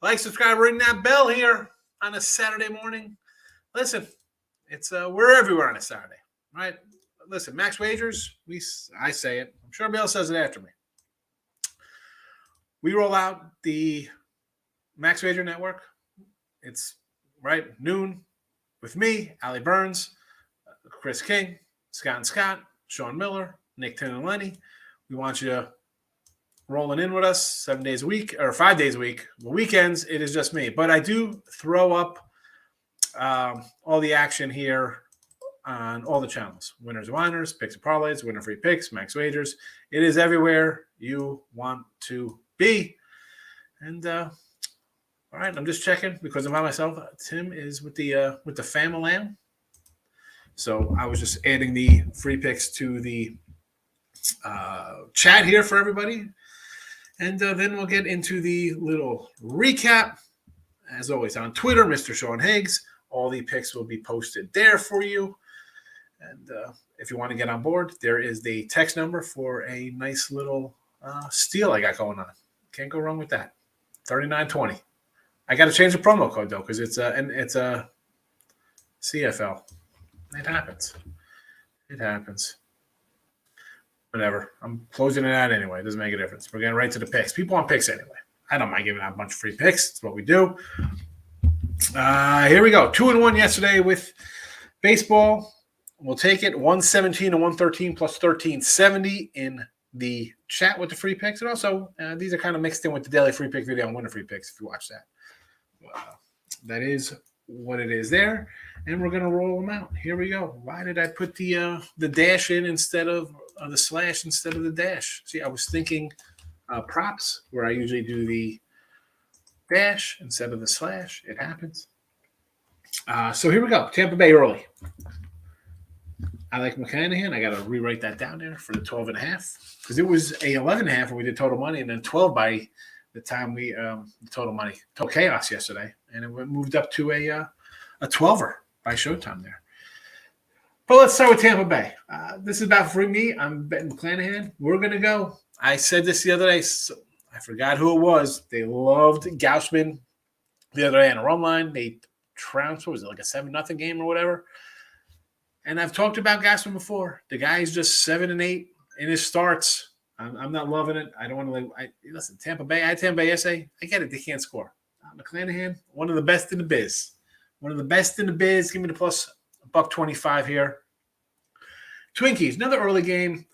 Like, subscribe, ring that bell here on a Saturday morning. Listen, it's we're everywhere on a Saturday, right? Listen, Max Wagers, I say it. I'm sure Bill says it after me. We roll out the Max Wager Network. It's right noon with me, Allie Burns, Chris King, Scott and Scott, Sean Miller, Nick Tin and Lenny. We want you rolling in with us 7 days a week or 5 days a week. The weekends, it is just me. But I do throw up all the action here on all the channels. Winners and whiners, picks and parlays, winner free picks, Max Wagers. It is everywhere you want to be. And all right, I'm just checking because I'm by myself. Tim is with the family. So I was just adding the free picks to the chat here for everybody. And then we'll get into the little recap. As always, on Twitter, Mr. Sean Higgs. All the picks will be posted there for you. And if you want to get on board, there is the text number for a nice little steal I got going on. Can't go wrong with that. 3920. I got to change the promo code, though, because it's a CFL. It happens. It happens. Whatever. I'm closing it out anyway. It doesn't make a difference. We're getting right to the picks. People want picks anyway. I don't mind giving out a bunch of free picks. It's what we do. Here we go. 2-1 yesterday with baseball. We'll take it. 117 and 113 plus 1370 in the chat with the free picks. And also, these are kind of mixed in with the daily free pick video and winner free picks if you watch that. That is what it is there. And we're going to roll them out. Here we go. Why did I put the dash in instead of the slash instead of the dash? See, I was thinking props where I usually do the dash instead of the slash. It happens. So here we go. Tampa Bay early. I like McClanahan. I got to rewrite that down there for the 12.5 because it was a 11.5 when we did total money and then 12 by the time we total money. Total chaos yesterday. And it moved up to a 12er by Showtime there. But let's start with Tampa Bay. This is about for me. I'm betting McClanahan. We're going to go. I said this the other day. So I forgot who it was. They loved Gaussman the other day on a run line. They trounced, what was it, like a 7-0 game or whatever? And I've talked about Gaussman before. The guy's just 7-8 in his starts. I'm not loving it. I don't want to listen, Tampa Bay. I had Tampa Bay yesterday. I get it. They can't score. McClanahan, one of the best in the biz. One of the best in the biz. Give me the plus $1.25 here. Twinkies, another early game.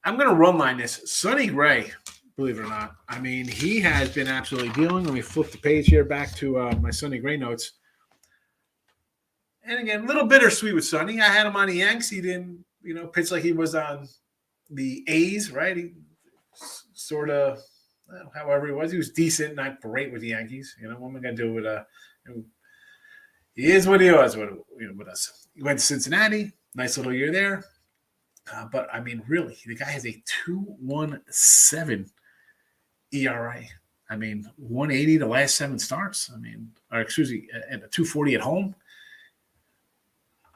I'm going to run line this. Sonny Gray, believe it or not. I mean, he has been absolutely dealing. Let me flip the page here back to my Sonny Gray notes. And again, a little bittersweet with Sonny. I had him on the Yanks. He didn't, pitch like he was on the A's, right? He sort of, however he was. He was decent, not great with the Yankees. What am I going to do with he is what he was with us. He went to Cincinnati. Nice little year there. But, I mean, really, the guy has a 2.17 ERA. I mean, 180 the last 7 starts. And a 240 at home.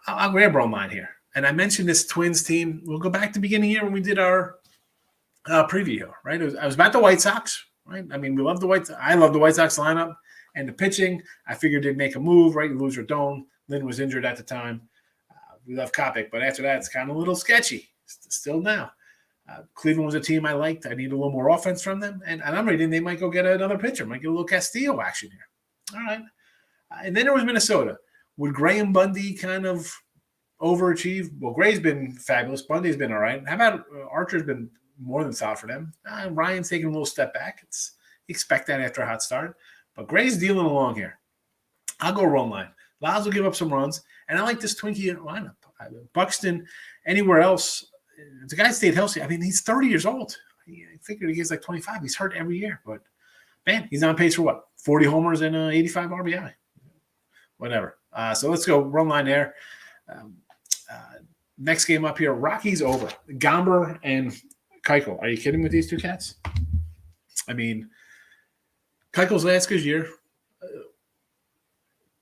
I'll grab Ron line here. And I mentioned this Twins team. We'll go back to the beginning here when we did our preview, right? I was about the White Sox, right? I mean, I love the White Sox lineup. And the pitching, I figured they'd make a move, right? You lose Rodon. Lynn was injured at the time. We love Kopech, but after that, it's kind of a little sketchy. Still now. Cleveland was a team I liked. I need a little more offense from them. And I'm reading they might go get another pitcher. Might get a little Castillo action here. All right. And then there was Minnesota. Would Graham Bundy kind of overachieve? Well, Gray's been fabulous. Bundy's been all right. How about Archer's been more than solid for them? Ryan's taking a little step back. Expect that after a hot start. But Gray's dealing along here. I'll go run line. Lyles will give up some runs. And I like this Twinkie lineup. Buxton, anywhere else, the guy stayed healthy. I mean, he's 30 years old. I figured he gets like 25. He's hurt every year. But, man, he's on pace for what? 40 homers and 85 RBI. Whatever. So let's go run line there. Next game up here, Rockies over. Gomber and Keuchel. Are you kidding with these two cats? I mean, Keuchel's last good year,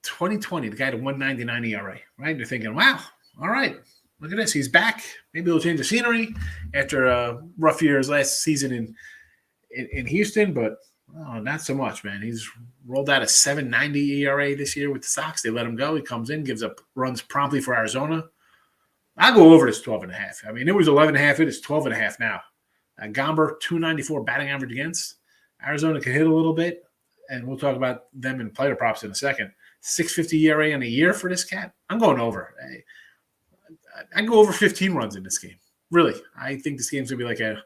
2020, the guy had a 1.99 ERA, right? You're thinking, wow, all right, look at this. He's back. Maybe he'll change the scenery after a rough year's last season in Houston. But Oh, not so much, man. He's rolled out a 7.90 ERA this year with the Sox. They let him go. He comes in, gives up runs promptly for Arizona. I'll go over this 12.5. I mean, it was 11.5. It is 12.5 now. Gomber, 294 batting average against. Arizona can hit a little bit, and we'll talk about them in player props in a second. 6.50 ERA in a year for this cat. I'm going over. I go over 15 runs in this game. Really. I think this game's going to be like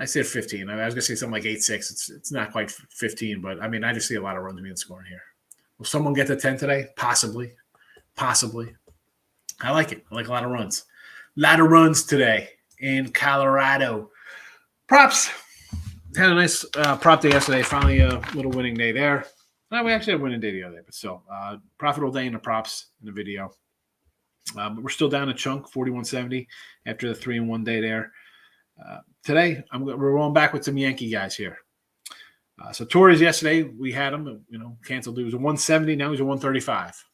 I said 15. I was going to say something like 8-6. It's not quite 15, but I mean, I just see a lot of runs being scored here. Will someone get to 10 today? Possibly. I like it. I like a lot of runs. A lot of runs today in Colorado. Props. Had a nice prop day yesterday. Finally a little winning day there. No, we actually had a winning day the other day, but still. Profitable day in the props in the video. But we're still down a chunk, 41.70 after the 3-1 day there. Today, we're rolling back with some Yankee guys here. So Torres yesterday, we had him, canceled. It was a 170. Now he's a 135.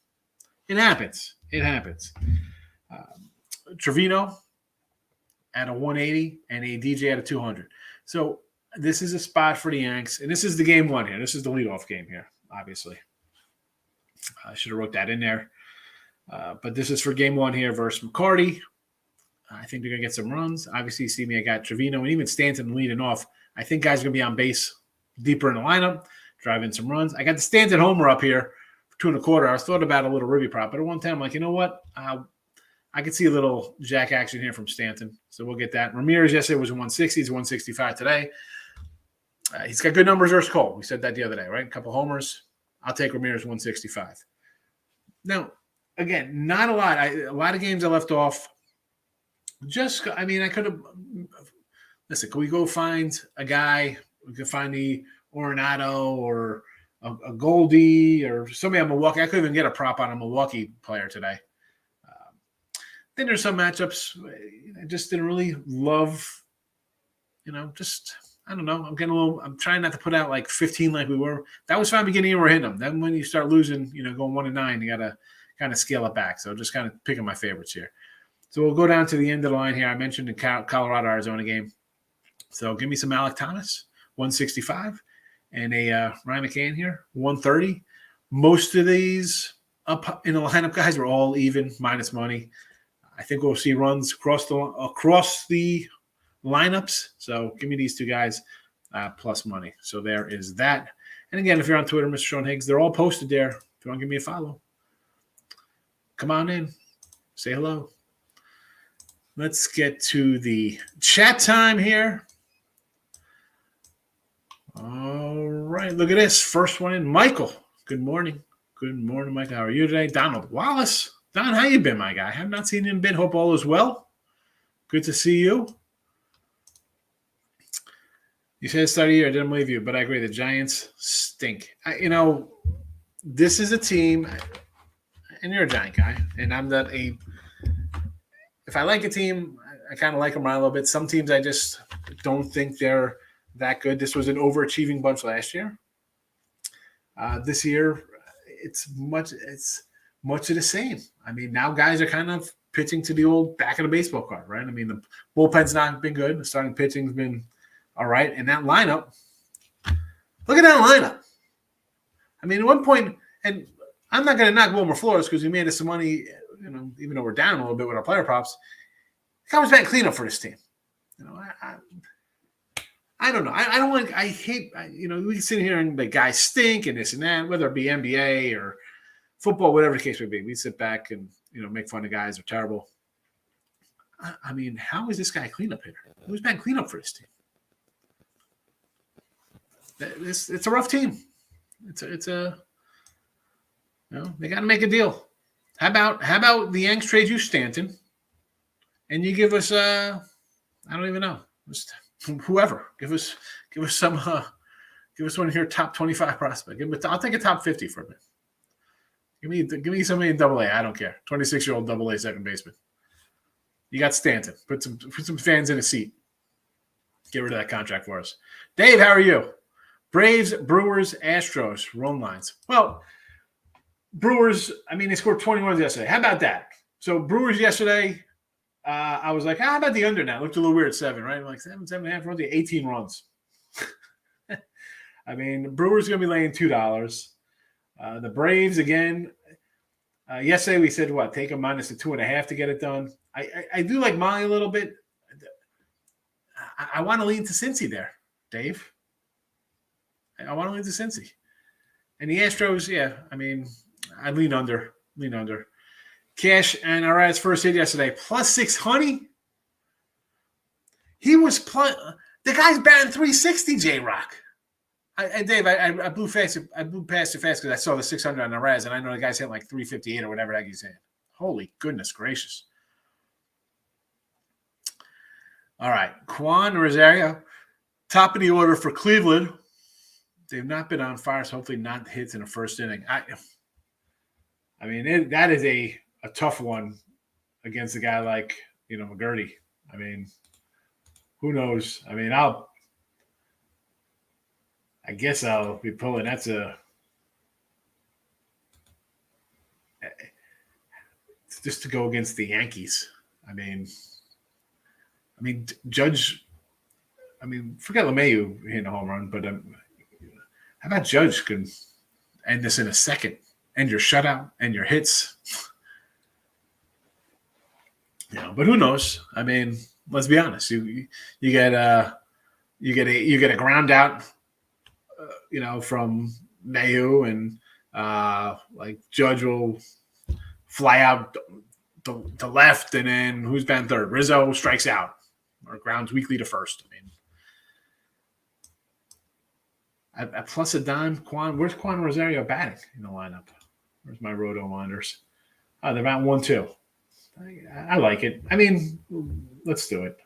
It happens. Trevino at a 180 and a DJ at a 200. So this is a spot for the Yanks, and this is the game one here. This is the leadoff game here, obviously. I should have wrote that in there. But this is for game one here versus McCarty. I think they're going to get some runs. Obviously, you see me, I got Trevino and even Stanton leading off. I think guys are going to be on base deeper in the lineup, driving some runs. I got the Stanton homer up here for 2.25. I was thought about a little Ruby prop, but at one time, I'm like, you know what? I could see a little jack action here from Stanton, so we'll get that. Ramirez yesterday was a 160. He's 165 today. He's got good numbers versus Cole. We said that the other day, right? A couple homers. I'll take Ramirez 165. Now, again, not a lot. A lot of games I left off. I could have – listen, can we go find a guy? We could find the Arenado or a Goldie or somebody on Milwaukee. I couldn't even get a prop on a Milwaukee player today. Then there's some matchups I just didn't really love, I don't know. I'm trying not to put out like 15 like we were. That was fine beginning and we're hitting them. Then when you start losing, going 1-9, you got to kind of scale it back. So just kind of picking my favorites here. So we'll go down to the end of the line here. I mentioned the Colorado-Arizona game. So give me some Alec Thomas, 165, and a Ryan McCann here, 130. Most of these up in the lineup guys are all even, minus money. I think we'll see runs across the lineups. So give me these two guys plus money. So there is that. And again, if you're on Twitter, Mr. Sean Higgs, they're all posted there. If you want to give me a follow, come on in. Say hello. Let's get to the chat time here. All right, look at this. First one in, Michael. Good morning. Good morning, Michael. How are you today? Donald Wallace. Don, how you been, my guy? I have not seen you in a bit. Hope all is well. Good to see you. You said start of the year. I didn't believe you, but I agree. The Giants stink. This is a team, and you're a Giant guy, and I'm not a – if I like a team, I kind of like them around a little bit. Some teams I just don't think they're that good. This was an overachieving bunch last year. This year, it's much of the same. I mean, now guys are kind of pitching to the old back of the baseball card, right? I mean, the bullpen's not been good. The starting pitching's been all right. And that lineup, look at that lineup. I mean, at one point, and I'm not going to knock Wilmer Flores because we made us some money, even though we're down a little bit with our player props. Comes back cleanup for this team. I don't know. I don't want. I hate. We can sit here and the guys stink and this and that, whether it be NBA or football, whatever the case may be. We sit back and make fun of guys who are terrible. I mean, how is this guy cleanup hitter? Who's been cleanup for this team? It's a rough team. It's a. They got to make a deal. How about the Yanks trade you Stanton, and you give us I don't even know, just whoever give us some give us one of your top 25 prospect. I'll take a top 50 for a bit. Give me somebody in Double A. I don't care. 26-year-old Double A second baseman. You got Stanton. Put some fans in a seat. Get rid of that contract for us. Dave, how are you? Braves, Brewers, Astros, run lines. Well, Brewers, they scored 21 yesterday. How about that? So Brewers yesterday, I was like, how about the under now? Looked a little weird, 7, right? I'm like 7.5 runs, 18 runs. I mean, Brewers going to be laying $2. The Braves, again, yesterday we said, take a minus the 2.5 to get it done. I do like Molly a little bit. I want to lean to Cincy there, Dave. I want to lean to Cincy. And the Astros, I lean under. Cash and Arad's first hit yesterday, plus 600. He was the guy's batting 360, J-Rock. Dave, I blew past it fast because I saw the 600 on the Raz, and I know the guy's hitting like 358 or whatever that he's hitting. Holy goodness gracious. All right, Juan Rosario, top of the order for Cleveland. They've not been on fire, so hopefully not hits in the first inning. That is a tough one against a guy like, McGurty. Who knows? I guess I'll be pulling. That's just to go against the Yankees. Judge. Forget LeMahieu hitting a home run, but how about Judge can end this in a second, end your shutout and your hits. But who knows? Let's be honest. You get a ground out. From Mayu, and Judge will fly out to left, and then who's batting third? Rizzo strikes out or grounds weakly to first. At plus a dime, where's Juan Rosario batting in the lineup? Where's my Roto Wonders? Oh, they're batting 1-2. I like it. Let's do it.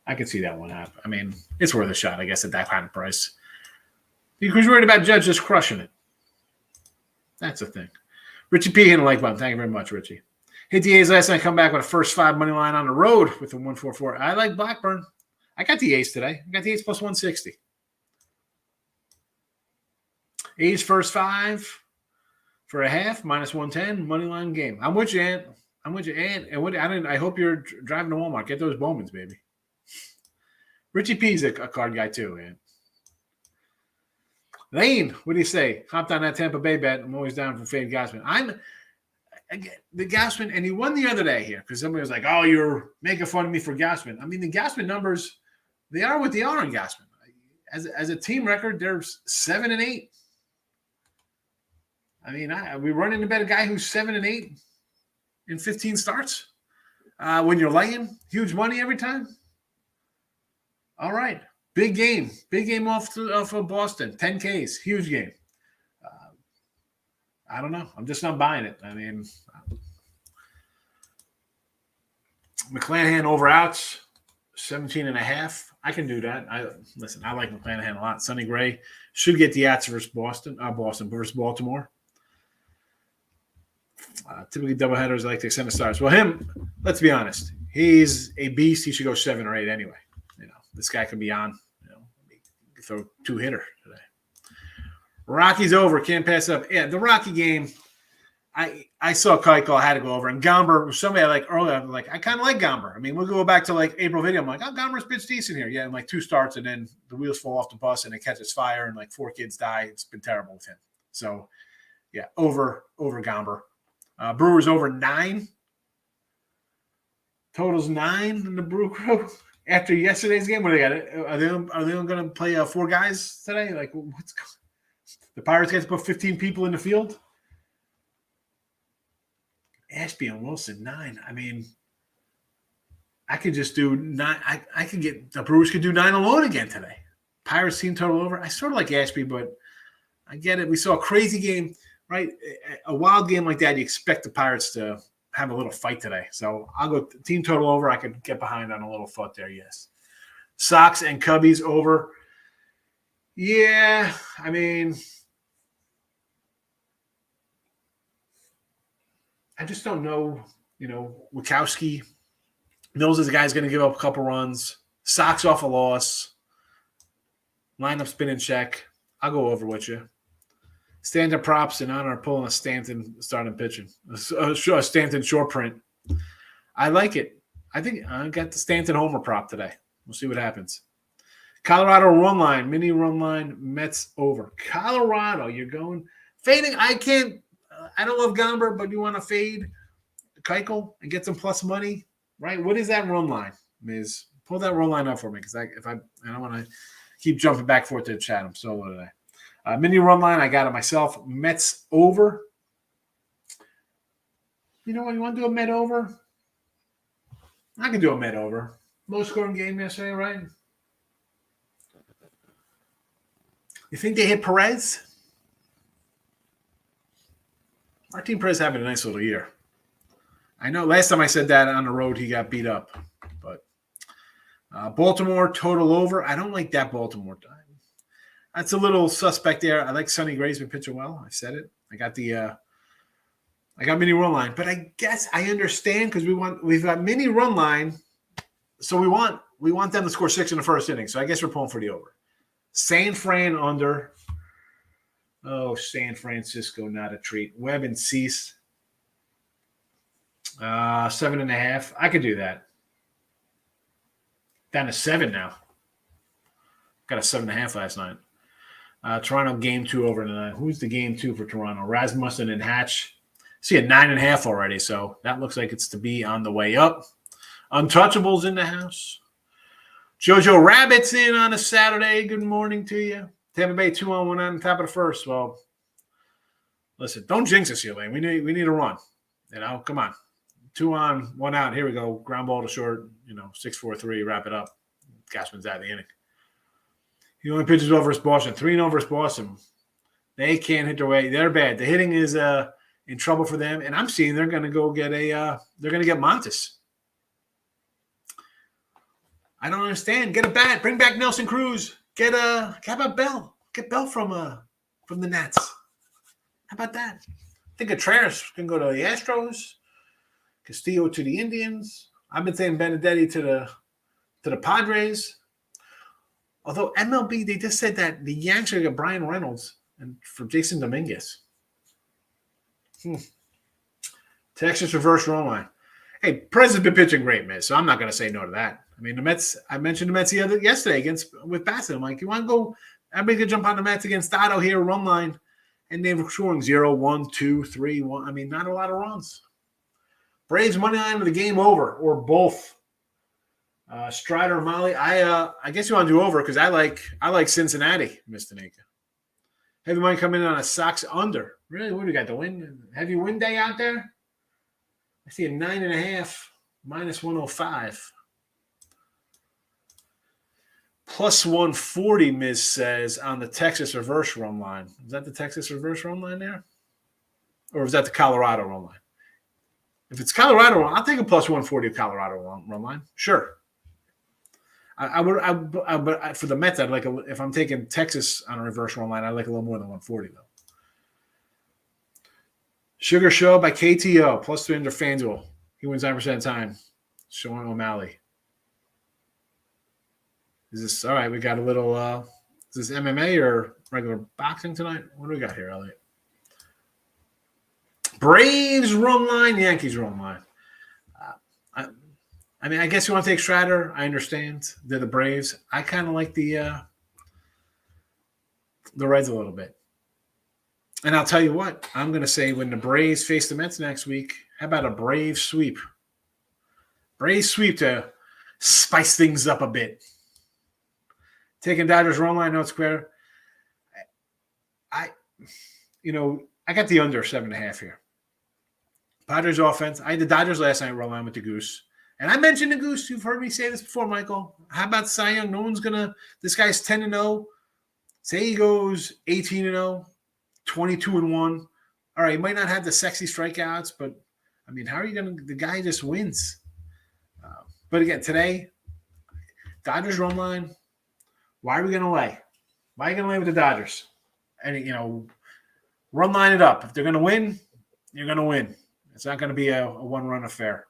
I can see that one happen. It's worth a shot, I guess, at that kind of price. Because you're worried about Judge just crushing it. That's the thing. Richie P hitting the like button. Thank you very much, Richie. Hit the A's last night. Come back with a first 5 money line on the road with a 144. I like Blackburn. I got the A's today. I got the A's plus 160. A's first 5 for a half, minus 110, money line game. I'm with you, Ant. And I hope you're driving to Walmart. Get those Bowmans, baby. Richie P's a card guy too, Ant. Lane, what do you say? Hopped on that Tampa Bay bet. I'm always down for Fade Gausman. The Gausman, and he won the other day here because somebody was like, "Oh, you're making fun of me for Gausman." The Gausman numbers, they are what they are in Gausman. As a team record, they're 7-8. We run in to bet a guy who's 7-8 in 15 starts. When you're laying huge money every time. All right. Big game off of Boston. 10 Ks, huge game. I don't know. I'm just not buying it. McClanahan over outs, 17.5. I can do that. I like McClanahan a lot. Sonny Gray should get the outs versus Boston versus Baltimore. Typically doubleheaders like to extend the stars. Well, let's be honest. He's a beast. He should go 7 or 8 anyway. This guy can be on. Throw 2-hitter today. Rocky's over. Can't pass up. Yeah, the Rocky game. I saw Keuchel had to go over, and Gomber. Somebody I like earlier. I'm like, I kind of like Gomber. We'll go back to like April video. I'm like, oh, Gomber's pitched decent here. Yeah, and like 2 starts, and then the wheels fall off the bus, and it catches fire, and like 4 kids die. It's been terrible with him. So, yeah, over Gomber. Brewers over 9. Totals 9 in the Brew Crew. After yesterday's game, what do they got? Are they going to play 4 guys today? Like, the Pirates get to put 15 people in the field? Ashby and Wilson, 9. I could just do 9. I could get the Brewers could do 9 alone again today. Pirates team total over. I sort of like Ashby, but I get it. We saw a crazy game, right? A wild game like that, you expect the Pirates to have a little fight today. So I'll go team total over. I could get behind on a little foot there, yes. Sox and Cubbies over. Yeah, I just don't know. Wachowski. Mills is a guy who's going to give up a couple runs. Sox off a loss. Lineup spin in check. I'll go over with you. Stanton props in honor of pulling a Stanton starting pitching. A Stanton short print. I like it. I think I got the Stanton homer prop today. We'll see what happens. Colorado run line, mini run line, Mets over. Colorado, you're going fading. I can't. I don't love Gomber, but you want to fade Keuchel and get some plus money, right? What is that run line, Miz? Pull that run line up for me, because I don't want to keep jumping back and forth to the chat. I'm solo today. Mini run line, I got it myself. Mets over. You know what? You want to do a Met over? I can do a Met over. Low scoring game yesterday, right? You think they hit Perez? Martin Perez having a nice little year. I know last time I said that on the road, he got beat up. But Baltimore total over. I don't like that Baltimore time. That's a little suspect there. I like Sonny Gray's been pitching well. I said it. I got mini run line. But I guess I understand, because we've got mini run line. So we want them to score 6 in the first inning. So I guess we're pulling for the over. San Fran under. Oh, San Francisco, not a treat. Webb and Cease. 7.5. I could do that. Down to 7 now. Got a 7.5 last night. Toronto game 2 over tonight. Who's the game 2 for Toronto? Rasmussen and Hatch. See a 9.5 already, so that looks like it's to be on the way up. Untouchables in the house. Jojo Rabbit's in on a Saturday. Good morning to you. Tampa Bay 2-1 on top of the first. Well, listen, don't jinx us here, Lane. We need a run. Come on. 2 on, 1 out. Here we go. Ground ball to short. 6-4-3. Wrap it up. Gassman's out of the inning. He only pitches well versus Boston. 3-0 versus Boston. They can't hit their way. They're bad. The hitting is in trouble for them, and I'm seeing they're going to go get they're going to get Montes. I don't understand. Get a bat. Bring back Nelson Cruz. How about Bell? Get Bell from the Nats. How about that? I think Contreras can go to the Astros. Castillo to the Indians. I've been saying Benedetti to the Padres. Although MLB, they just said that the Yanks are going to get Brian Reynolds and for Jason Dominguez. Texas reverse run line. Hey, Perez has been pitching great, man, so I'm not going to say no to that. I mean, the Mets, I mentioned the Mets yesterday with Bassett. I'm like, you want to go, everybody could jump on the Mets against Dotto here, run line, and they're scoring 0, 1, 2, 3, 1. I mean, not a lot of runs. Braves money line with the game over, or both. Strider, Molly. I guess you want to do over, because I like Cincinnati, Mr. Nika. Heavy money coming in on a Sox under. Really? What do we got? The wind? Heavy wind day out there? I see a 9.5, minus 105. Plus 140, Miz says, on the Texas reverse run line. Is that the Texas reverse run line there? Or is that the Colorado run line? If it's Colorado, I'll take a plus 140 of Colorado run line. Sure. I would for the Mets, I'd like if I'm taking Texas on a reverse run line, I'd like a little more than 140 though. Sugar Show by KTO plus 300 FanDuel. He wins 9% of the time. Sean O'Malley. Is this all right? We got a little. Is this MMA or regular boxing tonight? What do we got here, Elliot? Braves run line, Yankees run line. I mean, I guess you want to take Strider. I understand. They're the Braves. I kind of like the Reds a little bit. And I'll tell you what. I'm going to say when the Braves face the Mets next week, how about a Brave sweep? Brave sweep to spice things up a bit. Taking Dodgers run line, no square. I got the under 7.5 here. Padres offense. I had the Dodgers last night run line with the Goose. And I mentioned the Goose. You've heard me say this before, Michael. How about Cy Young? No one's going to – this guy's 10-0. Say he goes 18-0, 22-1. All right, he might not have the sexy strikeouts, but, I mean, how are you going to – the guy just wins. But, again, today, Dodgers run line. Why are we going to lay? Why are you going to lay with the Dodgers? And, run line it up. If they're going to win, you're going to win. It's not going to be a one-run affair.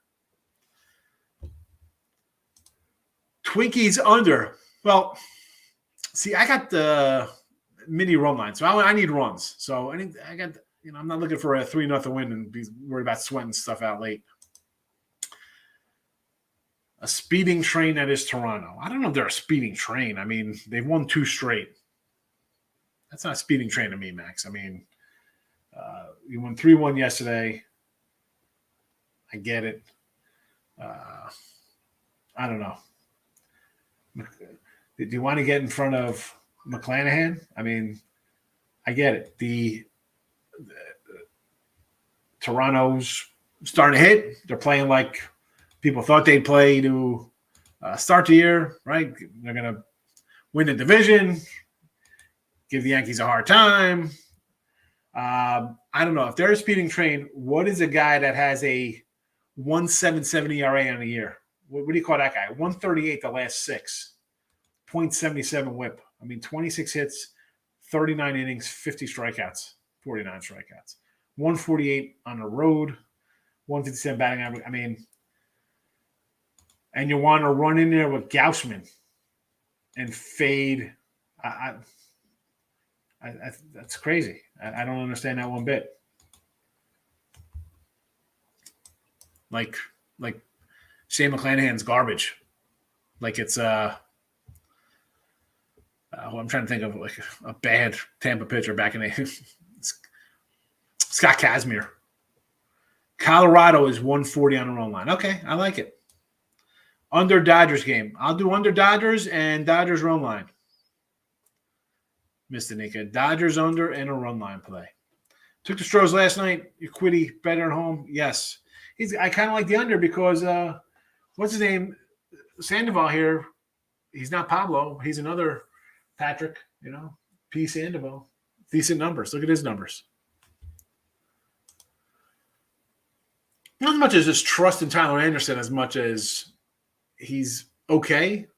Twinkies under. Well, see, I got the mini run line, so I need runs. So I got, I'm not looking for a 3-0 win and be worried about sweating stuff out late. a speeding train that is Toronto. I don't know if they're a speeding train. I mean, they've won 2 straight. That's not a speeding train to me, Max. I mean, you won 3-1 yesterday. I get it. I don't know. Do you want to get in front of McClanahan? I mean, I get it. The Toronto's starting to hit. They're playing like people thought they'd play to start the year, right? They're going to win the division, give the Yankees a hard time. I don't know. If they're a speeding train, what is a guy that has a 1.77 ERA on the year? What do you call that guy? 138 the last 6. 0.77 whip. I mean, 26 hits, 39 innings, 50 strikeouts, 49 strikeouts. 148 on the road, 157 batting average. I mean, and you want to run in there with Gaussman and fade. That's crazy. I don't understand that one bit. Like Shane McClanahan's garbage. Like it's I'm trying to think of like a bad Tampa pitcher back in the Scott Kazmir. Colorado is 140 on the run line. Okay, I like it. Under Dodgers game. I'll do under Dodgers and Dodgers run line. Mr. Nika. Dodgers under and a run line play. Took the Stros last night. Quiddy better at home. Yes. I kind of like the under because what's his name? Sandoval here. He's not Pablo. He's another Patrick, P. Sandoval. Decent numbers. Look at his numbers. Not as much as just trust in Tyler Anderson as much as he's okay.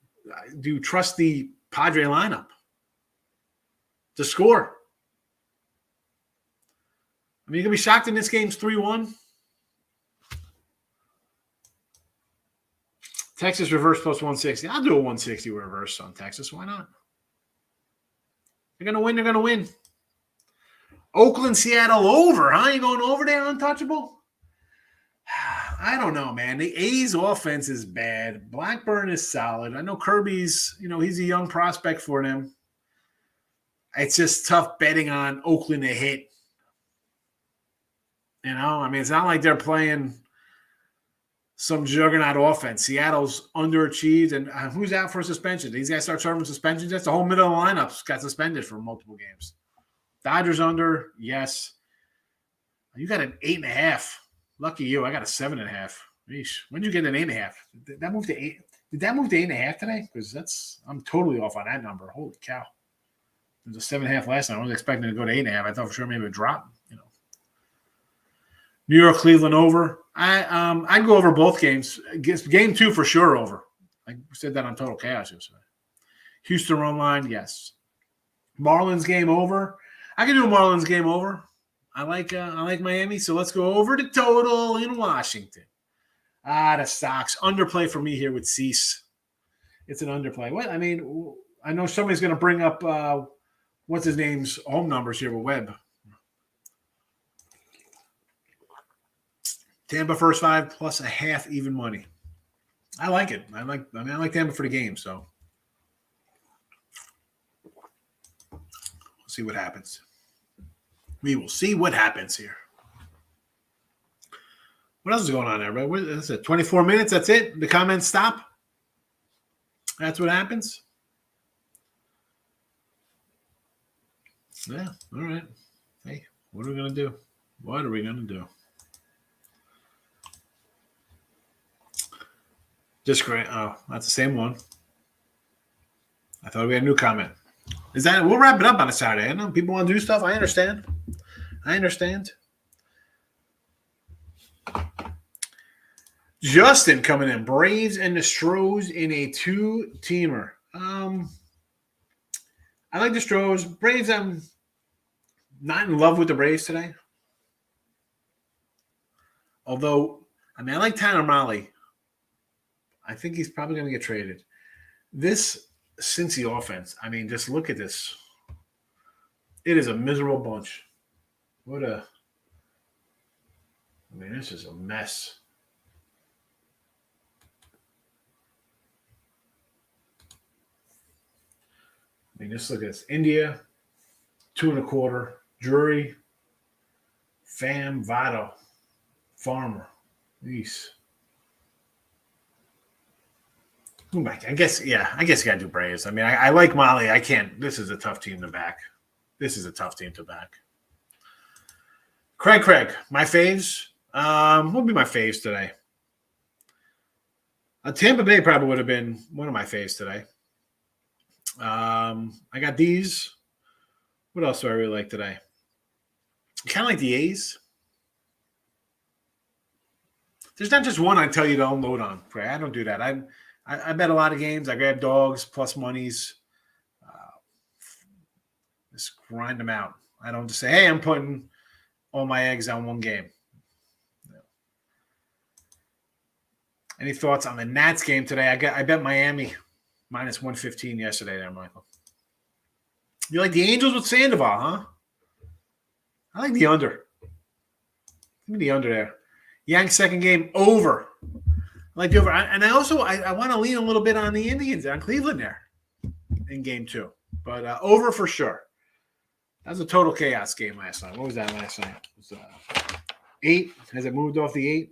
Do you trust the Padre lineup to score? I mean, you're going to be shocked in this game's 3-1. Texas reverse plus 160. I'll do a 160 reverse on Texas. Why not? They're going to win. They're going to win. Oakland, Seattle over. Huh? You going over there, untouchable? I don't know, man. The A's offense is bad. Blackburn is solid. I know Kirby's, he's a young prospect for them. It's just tough betting on Oakland to hit. I mean, it's not like they're playing some juggernaut offense. Seattle's underachieved, and who's out for suspension? These guys start serving suspensions. That's the whole middle of the lineup got suspended for multiple games. Dodgers under, yes. You got an 8.5. Lucky you. I got a 7.5. Yeesh. When did you get an 8.5? Did that move to 8? Did that move to 8.5 today? Because I'm totally off on that number. Holy cow! It was a 7.5 last night. I was expecting to go to 8.5. I thought for sure maybe it would drop. New York, Cleveland over. I'd go over both games. Game 2 for sure over. I said that on Total Chaos yesterday. Houston run line, yes. Marlins game over. I can do a Marlins game over. I like Miami, so let's go over the total in Washington. The Sox. Underplay for me here with Cease. It's an underplay. What? I mean, I know somebody's going to bring up what's his name's home numbers here with Webb. Tampa first 5 plus a half even money. I like it. I like Tampa for the game, so we'll see what happens. We will see what happens here. What else is going on there, bro? That's it. 24 minutes, that's it? The comments stop? That's what happens? Yeah, all right. Hey, what are we going to do? What are we going to do? Just great. Oh, that's the same one. I thought we had a new comment. We'll wrap it up on a Saturday. I know people want to do stuff. I understand. Justin coming in. Braves and the Stros in a 2-teamer. I like the Stros. Braves, I'm not in love with the Braves today. Although, I like Tanner Molly. I think he's probably going to get traded. This Cincy offense, just look at this. It is a miserable bunch. This is a mess. I mean, just look at this. India, 2.25. Drury, Pham, Votto, Farmer. Jeez. I guess you got to do Braves. I mean, I like Molly. I can't. This is a tough team to back. Craig, my faves. What would be my faves today? Tampa Bay probably would have been one of my faves today. I got these. What else do I really like today? Kind of like the A's. There's not just one I tell you to unload on. I don't do that. I bet a lot of games. I grab dogs plus monies. Just grind them out. I don't just say, hey, I'm putting all my eggs on one game. No. Any thoughts on the Nats game today? I bet Miami minus 115 yesterday there, Michael. You like the Angels with Sandoval, huh? I like the under. Give me the under there. Yanks second game over. I like the over. And I also want to lean a little bit on the Indians on Cleveland there in game 2. But over for sure. That was a total chaos game last night. What was that last night? It was 8. Has it moved off the 8?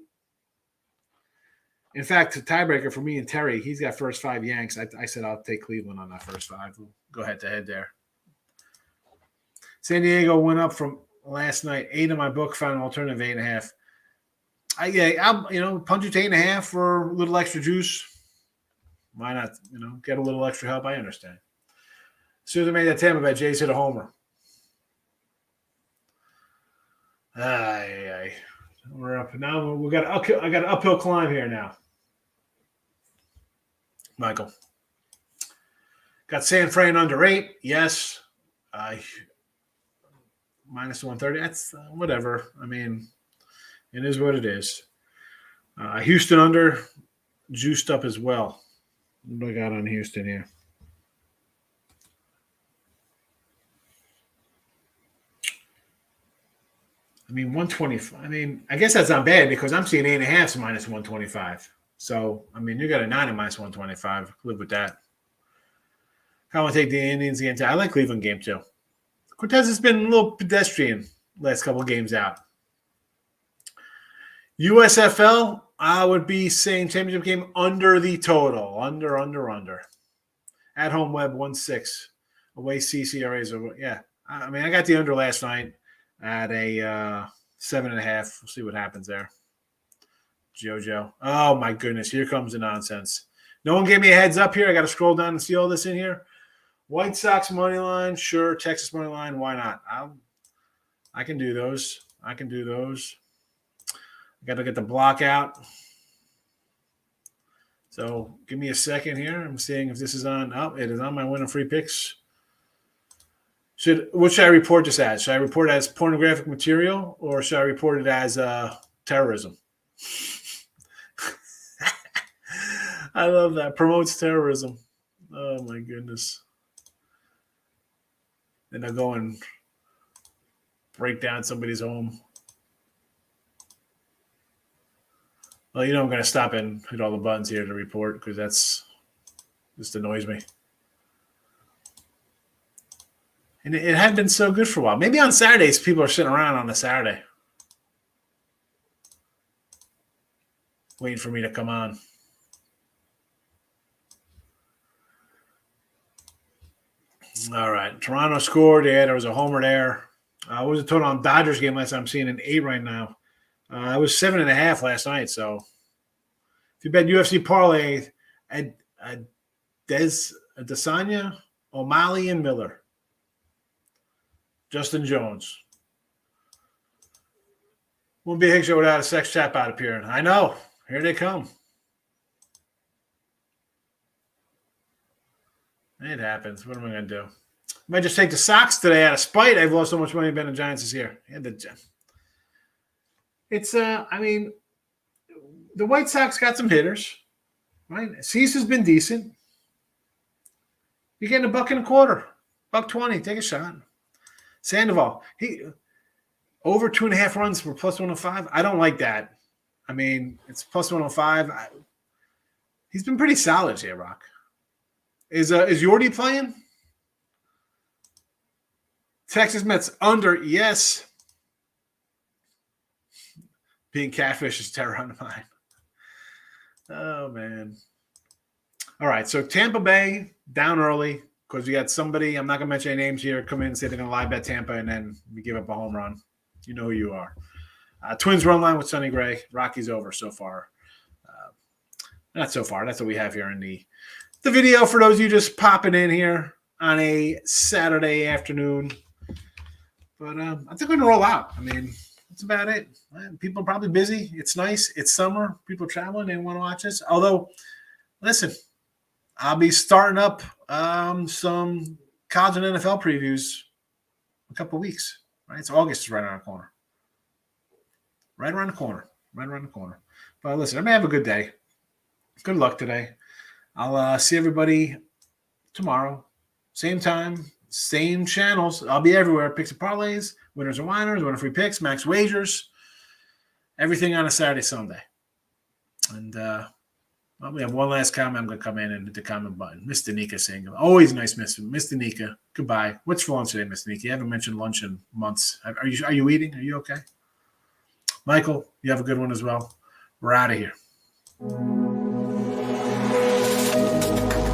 In fact, the tiebreaker for me and Terry, he's got first 5 Yanks. I said I'll take Cleveland on that first 5. We'll go head-to-head there. San Diego went up from last night. 8 in my book, found an alternative 8.5. I'll punch it to 8.5 for a little extra juice. Why not? Get a little extra help. I understand. As soon as I made that Tampa bet, Jay's hit a homer. We're up now. I got an uphill climb here now. Michael got San Fran under 8. Yes, minus 130. That's whatever. I mean, it is what it is. Houston under juiced up as well. What do I got on Houston here? I mean, 125. I mean, I guess that's not bad because I'm seeing 8.5 minus 125. So, I mean, you got a 9 at minus 125. Live with that. I want to take the Indians again. I like Cleveland game too. Cortez has been a little pedestrian last couple of games out. USFL, I would be saying championship game under the total. Under. At home, Webb 1-6. Away, CCRAs. Yeah. I mean, I got the under last night at a 7.5. We'll see what happens there. JoJo. Oh, my goodness. Here comes the nonsense. No one gave me a heads up here. I got to scroll down and see all this in here. White Sox money line. Sure. Texas money line. Why not? I can do those. I got to get the block out. So give me a second here. I'm seeing if this is on. Oh, it is on my win and free picks. What should I report this as? Should I report it as pornographic material or should I report it as terrorism? I love that. Promotes terrorism. Oh, my goodness. Then I'll go and break down somebody's home. Well, I'm going to stop and hit all the buttons here to report because that's just annoys me. And it had been so good for a while. Maybe on Saturdays, people are sitting around on a Saturday waiting for me to come on. All right. Toronto scored. Yeah, there was a homer there. What was the total on Dodgers game last time? I'm seeing an 8 right now. It was 7.5 last night. So if you bet UFC parlay, Desanya, O'Malley, and Miller. Justin Jones. Won't be a Higgs show without a sex chat out appearing. I know. Here they come. It happens. What am I going to do? I might just take the Sox today out of spite. I've lost so much money betting the Giants this year. It's, I mean, the White Sox got some hitters, right? Cease has been decent. You're getting $1.25, $1.20. Take a shot. Sandoval, he over 2.5 runs for plus 105. I don't like that. I mean, it's plus 105. He's been pretty solid here, Rock. Is Yordi playing? Texas Mets under, yes. Being catfish is terror on the mind. Oh, man. All right, so Tampa Bay down early because we got somebody, I'm not going to mention any names here, come in and say they're going to live bet Tampa, and then we give up a home run. You know who you are. Twins run line with Sonny Gray. Rockies over so far. Not so far. That's what we have here in the video for those of you just popping in here on a Saturday afternoon. But I think we're going to roll out. I mean, that's about it. People are probably busy. It's nice. It's summer. People are traveling. They want to watch this. Although, listen, I'll be starting up some college and NFL previews in a couple of weeks. Right? So August is right around the corner. Right around the corner. But listen, everybody have a good day. Good luck today. I'll see everybody tomorrow. Same time, same channels. I'll be everywhere. Picks and parlays, winners and whiners, winner free picks, max wagers. Everything on a Saturday, Sunday. And we have one last comment. I'm going to come in and hit the comment button. Mr. Nika saying, always nice, Mr. Nika. Goodbye. What's for lunch today, Mr. Nika? You haven't mentioned lunch in months. Are you eating? Are you okay? Michael, you have a good one as well. We're out of here.